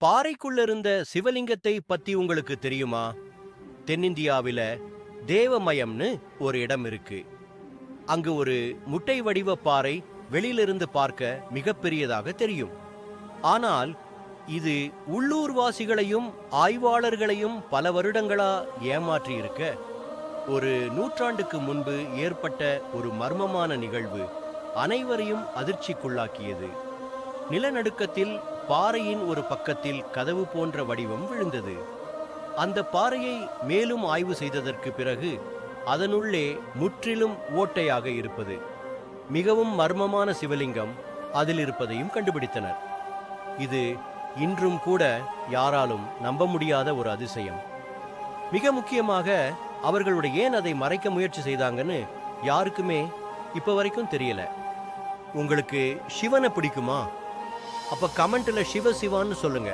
பாறைக்குள்ள இருந்த சிவலிங்கத்தை பத்தி உங்களுக்கு தெரியுமா? தென்னிந்தியாவில தேவமயம்னு ஒரு இடம் இருக்கு. அங்கு ஒரு முட்டை வடிவ பாறை வெளியிலிருந்து பார்க்க மிகப்பெரியதாக தெரியும். ஆனால் இது உள்ளூர்வாசிகளையும் ஆய்வாளர்களையும் பல வருடங்களா ஏமாற்றி இருக்க, ஒரு நூற்றாண்டுக்கு முன்பு ஏற்பட்ட ஒரு மர்மமான நிகழ்வு அனைவரையும் அதிர்ச்சிக்குள்ளாக்கியது. நிலநடுக்கத்தில் பாறையின் ஒரு பக்கத்தில் கதவு போன்ற வடிவம் விழுந்தது. அந்த பாறையை மேலும் ஆய்வு செய்ததற்கு பிறகு அதனுள்ளே முற்றிலும் ஓட்டையாக இருப்பது, மிகவும் மர்மமான சிவலிங்கம் அதில் இருப்பதையும் கண்டுபிடித்தனர். இது இன்றும் கூட யாராலும் நம்ப முடியாத ஒரு அதிசயம். மிக முக்கியமாக அவர்களுடைய ஏன் அதை மறைக்க முயற்சி செய்தாங்கன்னு யாருக்குமே இப்ப வரைக்கும் தெரியல. உங்களுக்கு சிவனை பிடிக்குமா? அப்ப கமெண்ட்ல சிவ சிவான்னு சொல்லுங்க.